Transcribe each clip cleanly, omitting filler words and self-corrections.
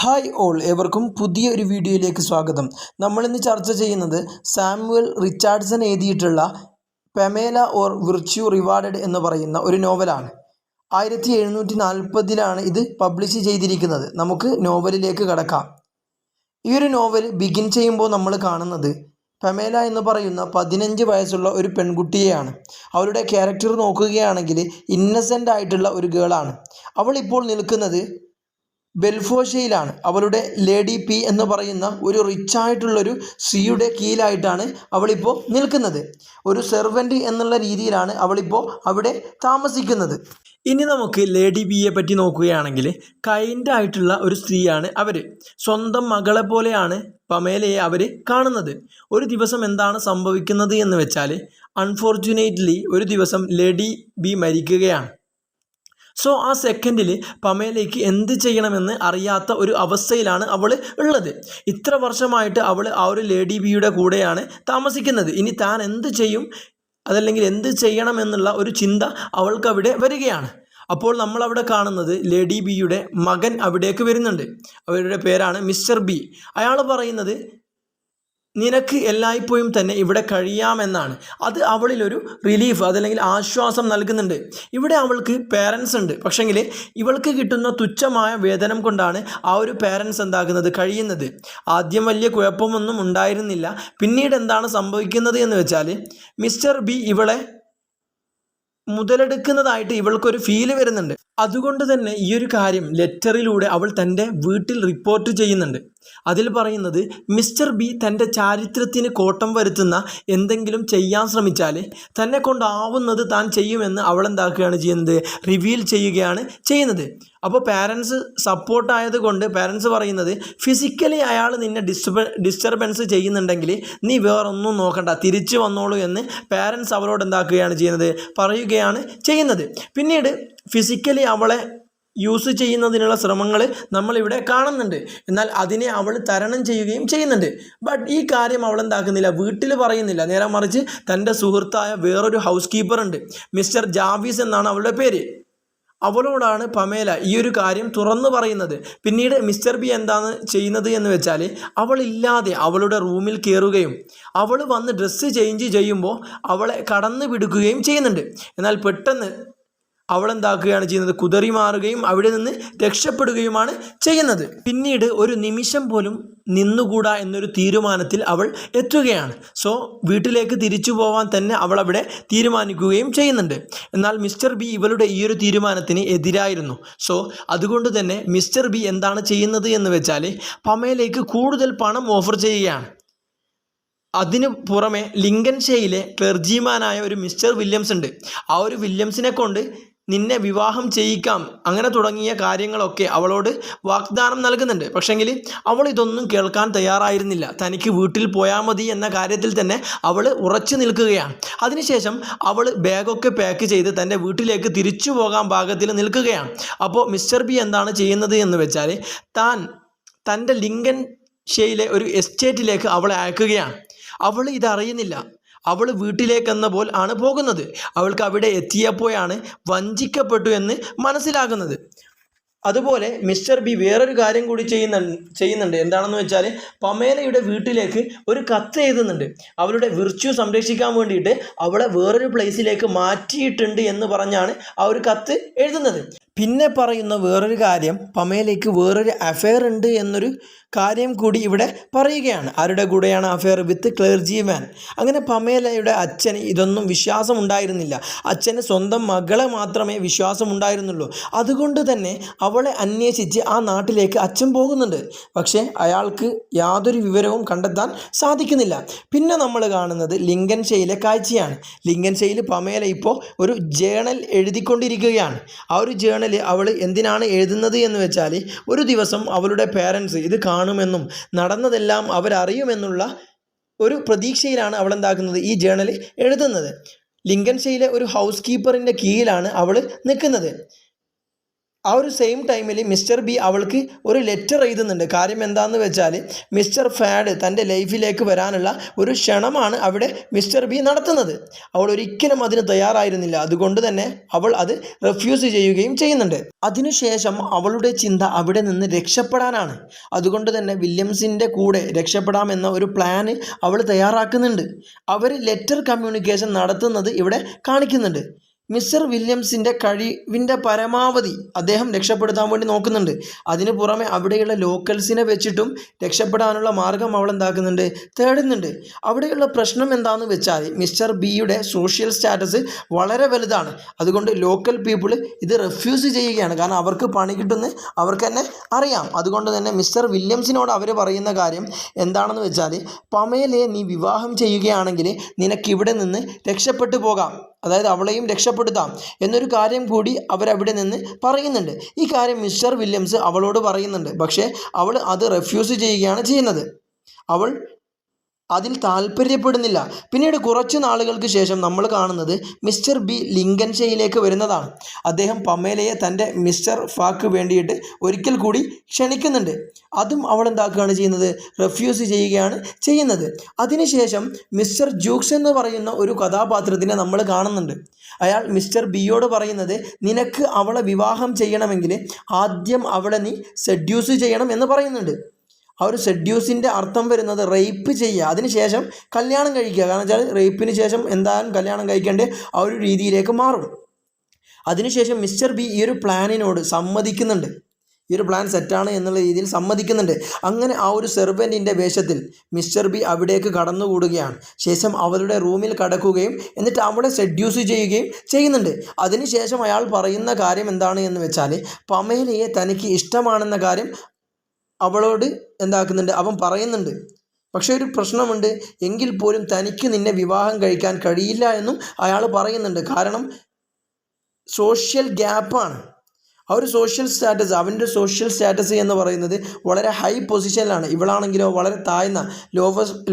Hi all, ഏവർക്കും പുതിയൊരു വീഡിയോയിലേക്ക് സ്വാഗതം. നമ്മളിന്ന് ചർച്ച ചെയ്യുന്നത് സാമുവൽ റിച്ചാർഡ്സൺ എഴുതിയിട്ടുള്ള പമേല ഓർ വിർച്യു റിവാർഡഡ് എന്ന് പറയുന്ന ഒരു നോവലാണ്. 1740 ഇത് പബ്ലിഷ് ചെയ്തിരിക്കുന്നത്. നമുക്ക് നോവലിലേക്ക് കടക്കാം. ഈ ഒരു നോവൽ ബിഗിൻ ചെയ്യുമ്പോൾ നമ്മൾ കാണുന്നത് പമേല എന്ന് പറയുന്ന 15 വയസ്സുള്ള ഒരു പെൺകുട്ടിയെയാണ്. അവളുടെ ക്യാരക്ടർ നോക്കുകയാണെങ്കിൽ ഇന്നസെൻ്റ് ആയിട്ടുള്ള ഒരു ഗേളാണ്. അവളിപ്പോൾ നിൽക്കുന്നത് ബെൽഫോഷയിലാണ്. അവളുടെ ലേഡി പി എന്ന് പറയുന്ന ഒരു റിച്ചായിട്ടുള്ളൊരു സ്ത്രീയുടെ കീഴിലായിട്ടാണ് അവളിപ്പോൾ നിൽക്കുന്നത്. ഒരു സെർവൻറ്റ് എന്നുള്ള രീതിയിലാണ് അവളിപ്പോൾ അവിടെ താമസിക്കുന്നത്. ഇനി നമുക്ക് ലേഡി ബിയെ പറ്റി നോക്കുകയാണെങ്കിൽ കൈൻഡ് ആയിട്ടുള്ള ഒരു സ്ത്രീയാണ് അവർ. സ്വന്തം മകളെ പോലെയാണ് പമേലയെ അവർ കാണുന്നത്. ഒരു ദിവസം എന്താണ് സംഭവിക്കുന്നത് എന്ന് വെച്ചാൽ, അൺഫോർച്യുനേറ്റ്ലി ഒരു ദിവസം ലേഡി ബി മരിക്കുകയാണ്. സോ ആ സെക്കൻഡിൽ പമേലയ്ക്ക് എന്ത് ചെയ്യണമെന്ന് അറിയാത്ത ഒരു അവസ്ഥയിലാണ് അവൾ ഉള്ളത്. ഇത്ര വർഷമായിട്ട് അവൾ ആ ഒരു ലേഡി ബിയുടെ കൂടെയാണ് താമസിക്കുന്നത്. ഇനി താൻ എന്ത് ചെയ്യും, അതല്ലെങ്കിൽ എന്ത് ചെയ്യണമെന്നുള്ള ഒരു ചിന്ത അവൾക്കവിടെ വരികയാണ്. അപ്പോൾ നമ്മളവിടെ കാണുന്നത് ലേഡി ബിയുടെ മകൻ അവിടേക്ക് വരുന്നുണ്ട്. അവരുടെ പേരാണ് മിസ്റ്റർ ബി. അയാൾ പറയുന്നത് നിനക്ക് എല്ലായ്പ്പോഴും തന്നെ ഇവിടെ കഴിയാമെന്നാണ്. അത് അവളിലൊരു റിലീഫ്, അതല്ലെങ്കിൽ ആശ്വാസം നൽകുന്നുണ്ട്. ഇവിടെ അവൾക്ക് പേരൻസ് ഉണ്ട്, പക്ഷെങ്കിൽ ഇവൾക്ക് കിട്ടുന്ന തുച്ഛമായ വേതനം കൊണ്ടാണ് ആ ഒരു പേരൻസ് എന്താക്കുന്നത്, കഴിയുന്നത്. ആദ്യം വലിയ കുഴപ്പമൊന്നും ഉണ്ടായിരുന്നില്ല. പിന്നീട് എന്താണ് സംഭവിക്കുന്നത് എന്ന് വെച്ചാൽ, മിസ്റ്റർ ബി ഇവളെ മുതലെടുക്കുന്നതായിട്ട് ഇവൾക്കൊരു ഫീല് വരുന്നുണ്ട്. അതുകൊണ്ട് തന്നെ ഈ ഒരു കാര്യം ലെറ്ററിലൂടെ അവൾ തൻ്റെ വീട്ടിൽ റിപ്പോർട്ട് ചെയ്യുന്നുണ്ട്. അതിൽ പറയുന്നത്, മിസ്റ്റർ ബി തൻ്റെ ചാരിത്രത്തിന് കോട്ടം വരുത്തുന്ന എന്തെങ്കിലും ചെയ്യാൻ ശ്രമിച്ചാൽ തന്നെ കൊണ്ടാവുന്നത് താൻ ചെയ്യുമെന്ന് അവൾ എന്താക്കുകയാണ് ചെയ്യുന്നത്, റിവീൽ ചെയ്യുകയാണ് ചെയ്യുന്നത്. അപ്പോൾ പാരൻസ് സപ്പോർട്ടായത് കൊണ്ട് പാരൻസ് പറയുന്നത്, ഫിസിക്കലി അയാൾ നിന്നെ ഡിസ്റ്റർബൻസ് ചെയ്യുന്നുണ്ടെങ്കിൽ നീ വേറൊന്നും നോക്കണ്ട, തിരിച്ചു വന്നോളൂ എന്ന് പാരൻസ് അവളോട് എന്താക്കുകയാണ് ചെയ്യുന്നത്, പറയുകയാണ് ചെയ്യുന്നത്. പിന്നീട് ഫിസിക്കലി അവളെ യൂസ് ചെയ്യുന്നതിനുള്ള ശ്രമങ്ങൾ നമ്മളിവിടെ കാണുന്നുണ്ട്. എന്നാൽ അതിനെ അവൾ തരണം ചെയ്യുകയും ചെയ്യുന്നുണ്ട്. ബട്ട് ഈ കാര്യം അവൾ എന്താക്കുന്നില്ല, വീട്ടിൽ പറയുന്നില്ല. നേരെ മറിച്ച് തൻ്റെ സുഹൃത്തായ വേറൊരു ഹൗസ് കീപ്പർ ഉണ്ട്, മിസ്റ്റർ ജാവീസ് എന്നാണ് അവളുടെ പേര്. അവളോടാണ് പമേല ഈ ഒരു കാര്യം തുറന്നു പറയുന്നത്. പിന്നീട് മിസ്റ്റർ ബി എന്താണ് ചെയ്യുന്നത് എന്ന് വെച്ചാൽ, അവളില്ലാതെ അവളുടെ റൂമിൽ കയറുകയും അവൾ വന്ന് ഡ്രസ്സ് ചേഞ്ച് ചെയ്യുമ്പോൾ അവളെ കടന്നു പിടിക്കുകയും ചെയ്യുന്നുണ്ട്. എന്നാൽ പെട്ടെന്ന് അവളെന്താക്കുകയാണ് ചെയ്യുന്നത്, കുതറി മാറുകയും അവിടെ നിന്ന് രക്ഷപ്പെടുകയുമാണ് ചെയ്യുന്നത്. പിന്നീട് ഒരു നിമിഷം പോലും നിന്നുകൂടാ എന്നൊരു തീരുമാനത്തിൽ അവൾ എത്തുകയാണ്. സോ വീട്ടിലേക്ക് തിരിച്ചു പോകാൻ തന്നെ അവൾ അവിടെ തീരുമാനിക്കുകയും ചെയ്യുന്നുണ്ട്. എന്നാൽ മിസ്റ്റർ ബി ഇവളുടെ ഈ ഒരു തീരുമാനത്തിന് എതിരായിരുന്നു. സോ അതുകൊണ്ട് തന്നെ മിസ്റ്റർ ബി എന്താണ് ചെയ്യുന്നത് എന്ന് വെച്ചാൽ, പമേലയ്ക്ക് കൂടുതൽ പണം ഓഫർ ചെയ്യുകയാണ്. അതിനു പുറമെ ലിങ്കൻഷെയിലെ ക്ലർജിമാനായ ഒരു മിസ്റ്റർ വില്യംസ് ഉണ്ട്. ആ ഒരു വില്യംസിനെ കൊണ്ട് നിന്നെ വിവാഹം ചെയ്യിക്കാം, അങ്ങനെ തുടങ്ങിയ കാര്യങ്ങളൊക്കെ അവളോട് വാഗ്ദാനം നൽകുന്നുണ്ട്. പക്ഷെങ്കിൽ അവൾ ഇതൊന്നും കേൾക്കാൻ തയ്യാറായിരുന്നില്ല. തനിക്ക് വീട്ടിൽ പോയാൽ മതി എന്ന കാര്യത്തിൽ തന്നെ അവൾ ഉറച്ചു നിൽക്കുകയാണ്. അതിനുശേഷം അവൾ ബാഗൊക്കെ പാക്ക് ചെയ്ത് തൻ്റെ വീട്ടിലേക്ക് തിരിച്ചു പോകാൻ പാകത്തിൽ നിൽക്കുകയാണ്. അപ്പോൾ മിസ്റ്റർ ബി എന്താണ് ചെയ്യുന്നത് എന്ന് വെച്ചാൽ, തൻ്റെ ലിങ്കൻഷെയിലെ ഒരു എസ്റ്റേറ്റിലേക്ക് അവളെ അയക്കുകയാണ്. അവൾ ഇതറിയുന്നില്ല. അവൾ വീട്ടിലേക്കെന്ന പോൽ ആണ് പോകുന്നത്. അവൾക്ക് അവിടെ എത്തിയപ്പോഴാണ് വഞ്ചിക്കപ്പെട്ടു എന്ന് മനസ്സിലാകുന്നത്. അതുപോലെ മിസ്റ്റർ ബി വേറൊരു കാര്യം കൂടി ചെയ്യുന്നുണ്ട്. എന്താണെന്ന് വെച്ചാൽ, പമേലയുടെ വീട്ടിലേക്ക് ഒരു കത്ത് എഴുതുന്നുണ്ട്. അവളുടെ വിർച്യു സംരക്ഷിക്കാൻ വേണ്ടിയിട്ട് അവളെ വേറൊരു പ്ലേസിലേക്ക് മാറ്റിയിട്ടുണ്ട് എന്ന് പറഞ്ഞാണ് ആ ഒരു കത്ത് എഴുതുന്നത്. പിന്നെ പറയുന്ന വേറൊരു കാര്യം, പമേലയ്ക്ക് വേറൊരു അഫെയർ ഉണ്ട് എന്നൊരു കാര്യം കൂടി ഇവിടെ പറയുകയാണ്. ആരുടെ കൂടെയാണ് അഫെയർ? വിത്ത് ക്ലർജിമാൻ. അങ്ങനെ പമേലയുടെ അച്ഛന് ഇതൊന്നും വിശ്വാസമുണ്ടായിരുന്നില്ല. അച്ഛന് സ്വന്തം മകളെ മാത്രമേ വിശ്വാസമുണ്ടായിരുന്നുള്ളൂ. അതുകൊണ്ട് തന്നെ അവളെ അന്വേഷിച്ച് ആ നാട്ടിലേക്ക് അച്ഛൻ പോകുന്നുണ്ട്. പക്ഷേ അയാൾക്ക് യാതൊരു വിവരവും കണ്ടെത്താൻ സാധിക്കുന്നില്ല. പിന്നെ നമ്മൾ കാണുന്നത് ലിങ്കൻഷെയിലെ കാഴ്ചയാണ്. ലിങ്കൻഷെയിൽ പമേല ഇപ്പോൾ ഒരു ജേണൽ എഴുതിക്കൊണ്ടിരിക്കുകയാണ്. ആ ഒരു ജേണൽ അവൾ എന്തിനാണ് എഴുതുന്നത് എന്ന് വെച്ചാൽ, ഒരു ദിവസം അവളുടെ പേരൻസ് ഇത് കാണുമെന്നും നടന്നതെല്ലാം അവരറിയുമെന്നുള്ള ഒരു പ്രതീക്ഷയിലാണ് അവൾ എന്താക്കുന്നത്, ഈ ജേണൽ എഴുതുന്നത്. ലിങ്കൻഷെയിലെ ഒരു ഹൗസ് കീപ്പറിൻ്റെ കീഴിലാണ് അവൾ നിൽക്കുന്നത്. ആ ഒരു സെയിം ടൈമിൽ മിസ്റ്റർ ബി അവൾക്ക് ഒരു ലെറ്റർ എഴുതുന്നുണ്ട്. കാര്യം എന്താണെന്ന് വെച്ചാൽ മിസ്റ്റർ ഫാഡ് തൻ്റെ ലൈഫിലേക്ക് വരാനുള്ള ഒരു ക്ഷണമാണ് അവിടെ മിസ്റ്റർ ബി നടത്തുന്നത്. അവൾ ഒരിക്കലും അതിന് തയ്യാറായിരുന്നില്ല. അതുകൊണ്ട് തന്നെ അവൾ അത് റെഫ്യൂസ് ചെയ്യുകയും ചെയ്യുന്നുണ്ട്. അതിനുശേഷം അവളുടെ ചിന്ത അവിടെ നിന്ന് രക്ഷപ്പെടാനാണ്. അതുകൊണ്ട് തന്നെ വില്യംസിൻ്റെ കൂടെ രക്ഷപ്പെടാമെന്ന ഒരു പ്ലാന് അവൾ തയ്യാറാക്കുന്നുണ്ട്. അവർ ലെറ്റർ കമ്മ്യൂണിക്കേഷൻ നടത്തുന്നത് ഇവിടെ കാണിക്കുന്നുണ്ട്. മിസ്റ്റർ വില്യംസിൻ്റെ കഴിവിൻ്റെ പരമാവധി അദ്ദേഹം രക്ഷപ്പെടുത്താൻ വേണ്ടി നോക്കുന്നുണ്ട്. അതിനു പുറമെ അവിടെയുള്ള ലോക്കൽസിനെ വെച്ചിട്ടും രക്ഷപ്പെടാനുള്ള മാർഗം അവൾ എന്താക്കുന്നുണ്ട്, തേടുന്നുണ്ട്. അവിടെയുള്ള പ്രശ്നം എന്താണെന്ന് വെച്ചാൽ മിസ്റ്റർ ബിയുടെ സോഷ്യൽ സ്റ്റാറ്റസ് വളരെ വലുതാണ്. അതുകൊണ്ട് ലോക്കൽ പീപ്പിൾ ഇത് റെഫ്യൂസ് ചെയ്യുകയാണ്. കാരണം അവർക്ക് പണി കിട്ടുമെന്ന് അവർക്ക് തന്നെ അറിയാം. അതുകൊണ്ട് തന്നെ മിസ്റ്റർ വില്യംസിനോട് അവർ പറയുന്ന കാര്യം എന്താണെന്ന് വെച്ചാൽ, പമേലയെ നീ വിവാഹം ചെയ്യുകയാണെങ്കിൽ നിനക്കിവിടെ നിന്ന് രക്ഷപ്പെട്ടു പോകാം, അതായത് അവളെയും രക്ഷപ്പെടുത്താം എന്നൊരു കാര്യം കൂടി അവരവിടെ നിന്ന് പറയുന്നുണ്ട്. ഈ കാര്യം മിസ്റ്റർ വില്യംസ് അവളോട് പറയുന്നുണ്ട്. പക്ഷേ അവൾ അത് റെഫ്യൂസ് ചെയ്യുകയാണ് ചെയ്യുന്നത്. അവൾ അതിൽ താല്പര്യപ്പെടുന്നില്ല. പിന്നീട് കുറച്ച് നാളുകൾക്ക് ശേഷം നമ്മൾ കാണുന്നത് മിസ്റ്റർ ബി ലിങ്കൻഷെയിലേക്ക് വരുന്നതാണ്. അദ്ദേഹം പമേലയെ തൻ്റെ മിസ്റ്റർ ഫാക്ക് വേണ്ടിയിട്ട് ഒരിക്കൽ കൂടി ക്ഷണിക്കുന്നുണ്ട്. അതും അവൾ എന്താക്കുകയാണ് ചെയ്യുന്നത്, റെഫ്യൂസ് ചെയ്യുകയാണ് ചെയ്യുന്നത്. അതിനുശേഷം മിസ്റ്റർ ജൂക്സ് എന്ന് പറയുന്ന ഒരു കഥാപാത്രത്തിനെ നമ്മൾ കാണുന്നുണ്ട്. അയാൾ മിസ്റ്റർ ബിയോട് പറയുന്നത്, നിനക്ക് അവളെ വിവാഹം ചെയ്യണമെങ്കിൽ ആദ്യം അവളെ നീ സെഡ്യൂസ് ചെയ്യണം എന്ന് പറയുന്നുണ്ട്. ആ ഒരു സെഡ്യൂസിൻ്റെ അർത്ഥം വരുന്നത് റേപ്പ് ചെയ്യുക, അതിനുശേഷം കല്യാണം കഴിക്കുക. കാരണം വെച്ചാൽ റേപ്പിന് ശേഷം എന്തായാലും കല്യാണം കഴിക്കേണ്ട ആ ഒരു രീതിയിലേക്ക് മാറും. അതിനുശേഷം മിസ്റ്റർ ബി ഈ ഒരു പ്ലാനിനോട് സമ്മതിക്കുന്നുണ്ട്. ഈ ഒരു പ്ലാൻ സെറ്റാണ് എന്നുള്ള രീതിയിൽ സമ്മതിക്കുന്നുണ്ട്. അങ്ങനെ ആ ഒരു സെർവൻറ്റിൻ്റെ വേഷത്തിൽ മിസ്റ്റർ ബി അവിടേക്ക് കടന്നുകൂടുകയാണ്. ശേഷം അവളുടെ റൂമിൽ കടക്കുകയും എന്നിട്ട് അവളെ സെഡ്യൂസ് ചെയ്യുകയും ചെയ്യുന്നുണ്ട്. അതിനുശേഷം അയാൾ പറയുന്ന കാര്യം എന്താണ് എന്ന് വെച്ചാൽ, പമേലയെ തനിക്ക് ഇഷ്ടമാണെന്ന കാര്യം അവളോട് എന്താക്കുന്നുണ്ട്, അവൻ പറയുന്നുണ്ട്. പക്ഷേ ഒരു പ്രശ്നമുണ്ട്, എങ്കിൽ പോലും തനിക്ക് നിന്നെ വിവാഹം കഴിക്കാൻ കഴിയില്ല എന്നും അയാൾ പറയുന്നുണ്ട്. കാരണം സോഷ്യൽ ഗ്യാപ്പാണ്. ആ ഒരു സോഷ്യൽ സ്റ്റാറ്റസ്, അവൻ്റെ സോഷ്യൽ സ്റ്റാറ്റസ് എന്ന് പറയുന്നത് വളരെ ഹൈ പൊസിഷനിലാണ്. ഇവളാണെങ്കിലോ വളരെ താഴ്ന്ന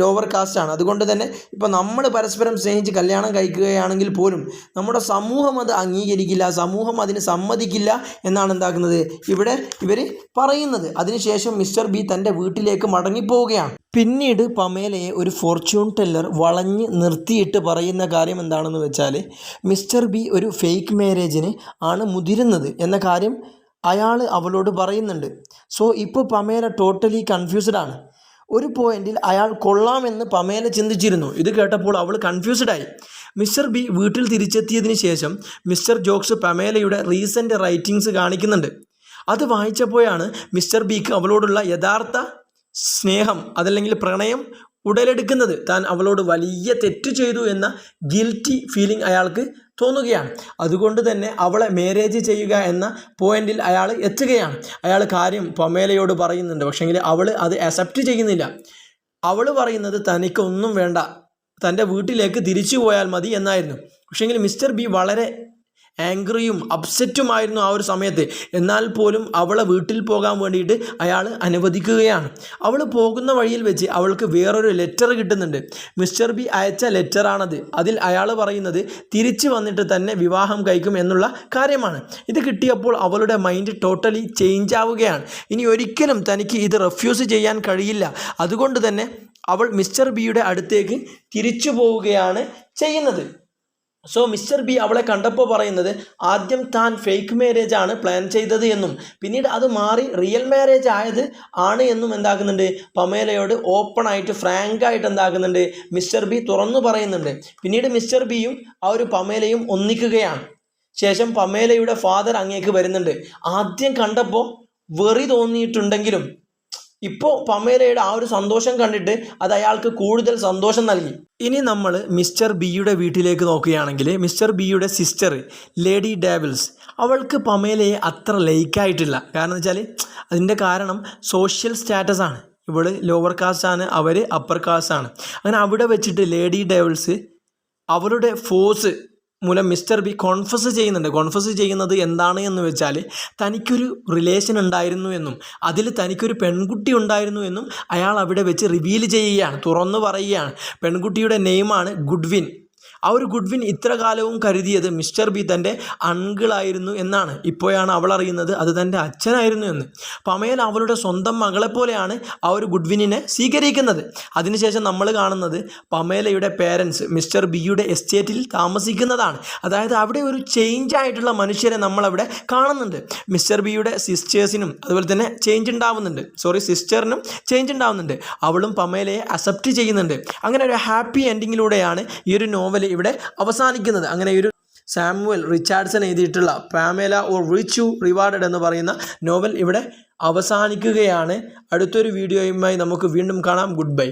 ലോവർ കാസ്റ്റാണ്. അതുകൊണ്ട് തന്നെ ഇപ്പോൾ നമ്മൾ പരസ്പരം സ്നേഹിച്ച് കല്യാണം കഴിക്കുകയാണെങ്കിൽ പോലും നമ്മുടെ സമൂഹം അത് അംഗീകരിക്കില്ല, സമൂഹം അതിന് സമ്മതിക്കില്ല എന്നാണ് എന്താക്കുന്നത് ഇവിടെ ഇവർ പറയുന്നത്. അതിനുശേഷം മിസ്റ്റർ ബി തൻ്റെ വീട്ടിലേക്ക് മടങ്ങിപ്പോവുകയാണ്. പിന്നീട് പമേലയെ ഒരു ഫോർച്യൂൺ ടെല്ലർ വളഞ്ഞ് നിർത്തിയിട്ട് പറയുന്ന കാര്യം എന്താണെന്ന് വെച്ചാൽ, മിസ്റ്റർ ബി ഒരു ഫേക്ക് മാരേജിന് ആണ് മുതിരുന്നത് എന്ന കാര്യം അയാൾ അവളോട് പറയുന്നുണ്ട്. സോ ഇപ്പോൾ പമേല ടോട്ടലി കൺഫ്യൂസ്ഡ് ആണ്. ഒരു പോയിന്റിൽ അയാൾ കൊള്ളാമെന്ന് പമേല ചിന്തിച്ചിരുന്നു. ഇത് കേട്ടപ്പോൾ അവൾ കൺഫ്യൂസ്ഡായി. മിസ്റ്റർ ബി വീട്ടിൽ തിരിച്ചെത്തിയതിന് ശേഷം മിസ്റ്റർ ജോക്സ് പമേലയുടെ റീസെൻ്റ് റൈറ്റിങ്സ് കാണിക്കുന്നുണ്ട്. അത് വായിച്ചപ്പോഴാണ് മിസ്റ്റർ ബിക്ക് അവളോടുള്ള യഥാർത്ഥ സ്നേഹം അതല്ലെങ്കിൽ പ്രണയം ഉടലെടുക്കുന്നത്. താൻ അവളോട് വലിയ തെറ്റ് ചെയ്തു എന്ന ഗിൽറ്റി ഫീലിംഗ് അയാൾക്ക് തോന്നുകയാണ്. അതുകൊണ്ട് തന്നെ അവളെ മാരേജ് ചെയ്യുക എന്ന പോയിന്റിൽ അയാൾ എത്തുകയാണ്. അയാൾ കാര്യം പമേലയോട് പറയുന്നുണ്ട്. പക്ഷേങ്കിൽ അവൾ അത് അക്സെപ്റ്റ് ചെയ്യുന്നില്ല. അവൾ പറയുന്നത് തനിക്കൊന്നും വേണ്ട, തൻ്റെ വീട്ടിലേക്ക് തിരിച്ചു പോയാൽ മതി എന്നായിരുന്നു. പക്ഷേങ്കിൽ മിസ്റ്റർ ബി വളരെ ആംഗ്രിയും അപ്സെറ്റുമായിരുന്നു ആ ഒരു സമയത്ത്. എന്നാൽ പോലും അവളെ വീട്ടിൽ പോകാൻ വേണ്ടിയിട്ട് അയാൾ അനുവദിക്കുകയാണ്. അവൾ പോകുന്ന വഴിയിൽ വെച്ച് അവൾക്ക് വേറൊരു ലെറ്റർ കിട്ടുന്നുണ്ട്. മിസ്റ്റർ ബി അയച്ച ലെറ്ററാണത്. അതിൽ അയാൾ പറയുന്നത് തിരിച്ചു വന്നിട്ട് തന്നെ വിവാഹം കഴിക്കും എന്നുള്ള കാര്യമാണ്. ഇത് കിട്ടിയപ്പോൾ അവളുടെ മൈൻഡ് ടോട്ടലി ചേഞ്ച് ആവുകയാണ്. ഇനി ഒരിക്കലും തനിക്ക് ഇത് റെഫ്യൂസ് ചെയ്യാൻ കഴിയില്ല. അതുകൊണ്ട് തന്നെ അവൾ മിസ്റ്റർ ബിയുടെ അടുത്തേക്ക് തിരിച്ചു പോവുകയാണ് ചെയ്യുന്നത്. സോ മിസ്റ്റർ ബി അവളെ കണ്ടപ്പോൾ പറയുന്നത്, ആദ്യം താൻ ഫേക്ക് മാരേജ് ആണ് പ്ലാൻ ചെയ്തത് എന്നും പിന്നീട് അത് മാറി റിയൽ മാരേജ് ആയത് ആണ് എന്നും എന്താക്കുന്നുണ്ട്, പമേലയോട് ഓപ്പണായിട്ട് ഫ്രാങ്കായിട്ട് എന്താക്കുന്നുണ്ട്, മിസ്റ്റർ ബി തുറന്നു പറയുന്നുണ്ട്. പിന്നീട് മിസ്റ്റർ ബിയും ആ ഒരു പമേലയും ഒന്നിക്കുകയാണ്. ശേഷം പമേലയുടെ ഫാദർ അങ്ങേക്ക് വരുന്നുണ്ട്. ആദ്യം കണ്ടപ്പോൾ വെറി തോന്നിയിട്ടുണ്ടെങ്കിലും ഇപ്പോൾ പമേലയുടെ ആ ഒരു സന്തോഷം കണ്ടിട്ട് അത് അയാൾക്ക് കൂടുതൽ സന്തോഷം നൽകി. ഇനി നമ്മൾ മിസ്റ്റർ ബിയുടെ വീട്ടിലേക്ക് നോക്കുകയാണെങ്കിൽ, മിസ്റ്റർ ബിയുടെ സിസ്റ്റർ ലേഡി ഡേവിൾസ്, അവൾക്ക് പമേലയെ അത്ര ലൈക്കായിട്ടില്ല. കാരണം വെച്ചാൽ അതിൻ്റെ കാരണം സോഷ്യൽ സ്റ്റാറ്റസ് ആണ്. ഇവൾ ലോവർ കാസ്റ്റ് ആണ്, അവർ അപ്പർ കാസ്റ്റ് ആണ്. അങ്ങനെ അവിടെ വെച്ചിട്ട് ലേഡി ഡേവിൾസ് അവളുടെ ഫോഴ്സ് മൂലം മിസ്റ്റർ ബി കോൺഫസ് ചെയ്യുന്നത് എന്താണ് എന്ന് വെച്ചാൽ, തനിക്കൊരു റിലേഷൻ ഉണ്ടായിരുന്നു എന്നും അതിൽ തനിക്കൊരു പെൺകുട്ടി ഉണ്ടായിരുന്നു എന്നും അയാൾ അവിടെ വെച്ച് റിവീൽ ചെയ്യുകയാണ്, തുറന്നു പറയുകയാണ്. പെൺകുട്ടിയുടെ നെയിമാണ് ഗുഡ്വിൻ. ആ ഒരു ഗുഡ്വിൻ ഇത്ര കാലവും കരുതിയത് മിസ്റ്റർ ബി തൻ്റെ അങ്കിളായിരുന്നു എന്നാണ്. ഇപ്പോഴാണ് അവൾ അറിയുന്നത് അത് തൻ്റെ അച്ഛനായിരുന്നു എന്ന്. പമേല അവളുടെ സ്വന്തം മകളെപ്പോലെയാണ് ആ ഒരു ഗുഡ്വിനെ സ്വീകരിക്കുന്നത്. അതിനുശേഷം നമ്മൾ കാണുന്നത് പമേലയുടെ പേരൻസ് മിസ്റ്റർ ബിയുടെ എസ്റ്റേറ്റിൽ താമസിക്കുന്നതാണ്. അതായത് അവിടെ ഒരു ചേഞ്ച് ആയിട്ടുള്ള മനുഷ്യരെ നമ്മളവിടെ കാണുന്നുണ്ട്. മിസ്റ്റർ ബിയുടെ സിസ്റ്റേഴ്സിനും അതുപോലെ തന്നെ സിസ്റ്ററിനും ചേഞ്ച് ഉണ്ടാവുന്നുണ്ട്. അവളും പമേലയെ അക്സെപ്റ്റ് ചെയ്യുന്നുണ്ട്. അങ്ങനെ ഒരു ഹാപ്പി എൻഡിങ്ങിലൂടെയാണ് ഈ ഒരു നോവൽ ഇവിടെ അവസാനിക്കുന്നത്. അങ്ങനെ ഒരു സാമുവൽ റിച്ചാർഡ്സൺ എഴുതിയിട്ടുള്ള പാമേല ഓർ റിച്ച് യു റിവാർഡഡ് എന്ന് പറയുന്ന നോവൽ ഇവിടെ അവസാനിക്കുകയാണ്. അടുത്തൊരു വീഡിയോയുമായി നമുക്ക് വീണ്ടും കാണാം. Good bye.